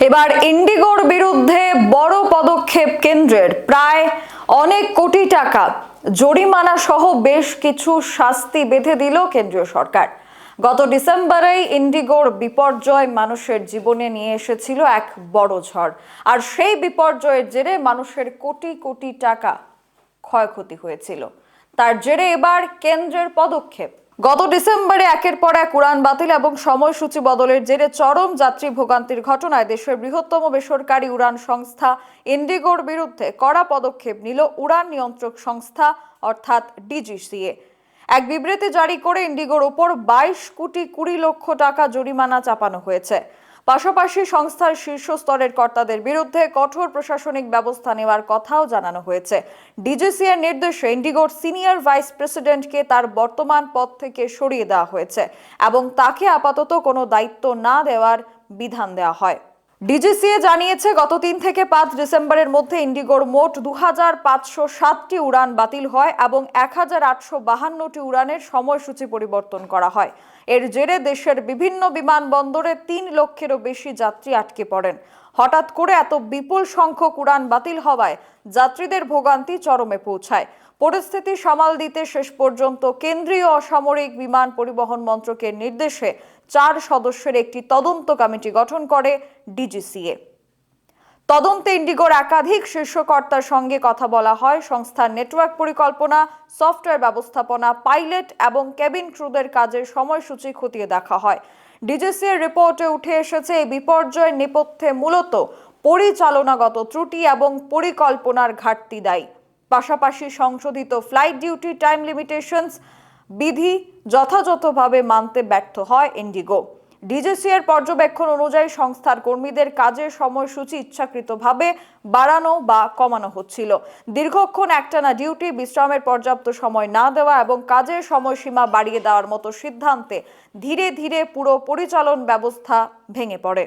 এবার ইন্ডিগোর বিরুদ্ধে বড় পদক্ষেপ কেন্দ্রের, প্রায় অনেক কোটি টাকা জরিমানা সহ বেশ কিছু শাস্তি বেঁধে দিল কেন্দ্রীয় সরকার। গত ডিসেম্বরেই ইন্ডিগোর বিপর্যয় মানুষের জীবনে নিয়ে এসেছিল এক বড় ঝড়, আর সেই বিপর্যয়ের জেরে মানুষের কোটি কোটি টাকা ক্ষয়ক্ষতি হয়েছিল। তার জেরে এবার কেন্দ্রের পদক্ষেপ। গত ডিসেম্বরে একের পর এক উড়ান বাতিল এবং সময়সূচি বদলের জেরে চরম যাত্রী ভোগান্তির ঘটনায় দেশের বৃহত্তম বেসরকারি উড়ান সংস্থা ইন্ডিগোর বিরুদ্ধে কড়া পদক্ষেপ নিল উড়ান নিয়ন্ত্রক সংস্থা অর্থাৎ ডিজিসিএ। এক বিবৃতি জারি করে ইন্ডিগোর উপর 22,20,00,000 টাকা জরিমানা চাপানো হয়েছে। পাশাপাশি সংস্থার শীর্ষ স্তরের কর্তাদের বিরুদ্ধে কঠোর প্রশাসনিক ব্যবস্থা নেওয়ার কথাও জানানো হয়েছে। ডিজিসিএর নির্দেশে ইন্ডিগোর সিনিয়র ভাইস প্রেসিডেন্টকে তার বর্তমান পদ থেকে সরিয়ে দেওয়া হয়েছে এবং তাকে আপাতত কোনো দায়িত্ব না দেওয়ার বিধান দেওয়া হয়। ডিজিসিএ জানিয়েছে, গত 3 থেকে 5 ডিসেম্বরের মধ্যে ইন্ডিগোর মোট 2507টি উড়ান বাতিল হয় এবং 1852টি উড়ানের সময়সূচি পরিবর্তন করা হয়। এর জেরে দেশের বিভিন্ন বিমানবন্দরে 3 লক্ষেরও বেশি যাত্রী আটকে পড়েন। হঠাৎ করে এত বিপুল সংখ্যক উড়ান বাতিল হওয়ায় যাত্রীদের ভোগান্তি চরমে পৌঁছায়। পরিস্থিতি সামাল দিতে শেষ পর্যন্ত কেন্দ্রীয় অসামরিক বিমান পরিবহন মন্ত্রকের নির্দেশে 4 সদস্যের একটি তদন্ত কমিটি গঠন করে ডিজিসিএ। তদন্তে ইন্ডিগোর একাধিক শীর্ষ কর্তার সঙ্গে কথা বলা হয়। সংস্থার নেটওয়ার্ক পরিকল্পনা, সফটওয়্যার ব্যবস্থাপনা, পাইলট এবং কেবিন ক্রুদের কাজের সময়সূচি খতিয়ে দেখা হয়। ডিজিসিএর রিপোর্টে উঠে এসেছে, এই বিপর্যয়ের নেপথ্যে মূলত পরিচালনাগত ত্রুটি এবং পরিকল্পনার ঘাটতি দায়ী। পাশাপাশি সংশোধিত ফ্লাইট ডিউটি টাইম লিমিটেশনস বিধি যথাযথভাবে মানতে ব্যর্থ হয় ইন্ডিগো। ডিজিসিএর পর্যবেক্ষণ অনুযায়ী সংস্থার কর্মীদের কাজের সময়সূচি ইচ্ছাকৃতভাবে বাড়ানো বা কমানো হচ্ছিল। দীর্ঘক্ষণ একটানা ডিউটি, বিশ্রামের পর্যাপ্ত সময় না দেওয়া এবং কাজের সময়সীমা বাড়িয়ে দেওয়ার মতো সিদ্ধান্তে ধীরে ধীরে পুরো পরিচালন ব্যবস্থা ভেঙে পড়ে।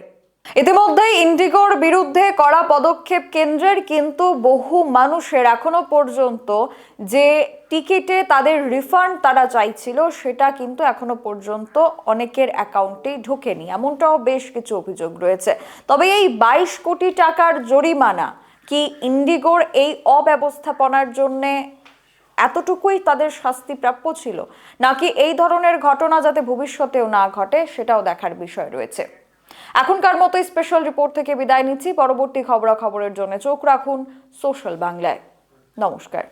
ইতিমধ্যেই ইন্ডিগোর বিরুদ্ধে কড়া পদক্ষেপ কেন্দ্রের, কিন্তু বহু মানুষের এখনো পর্যন্ত যে টিকিটে তাদের রিফান্ড তারা চাইছিল, সেটা কিন্তু এখনো পর্যন্ত অনেকের অ্যাকাউন্টেই ঢোকেনি, এমনটাও বেশ কিছু অভিযোগ রয়েছে। তবে এই 22 কোটি টাকার জরিমানা কি ইন্ডিগোর এই অব্যবস্থাপনার জন্য এতটুকুই তাদের শাস্তি প্রাপ্য ছিল, নাকি এই ধরনের ঘটনা যাতে ভবিষ্যতেও না ঘটে সেটাও দেখার বিষয় রয়েছে। এখনকার মতো স্পেশাল রিপোর্ট থেকে বিদায় নিচ্ছি। পরবর্তী খবরাখবরের জন্য চোখ রাখুন সোশ্যাল বাংলায়। নমস্কার।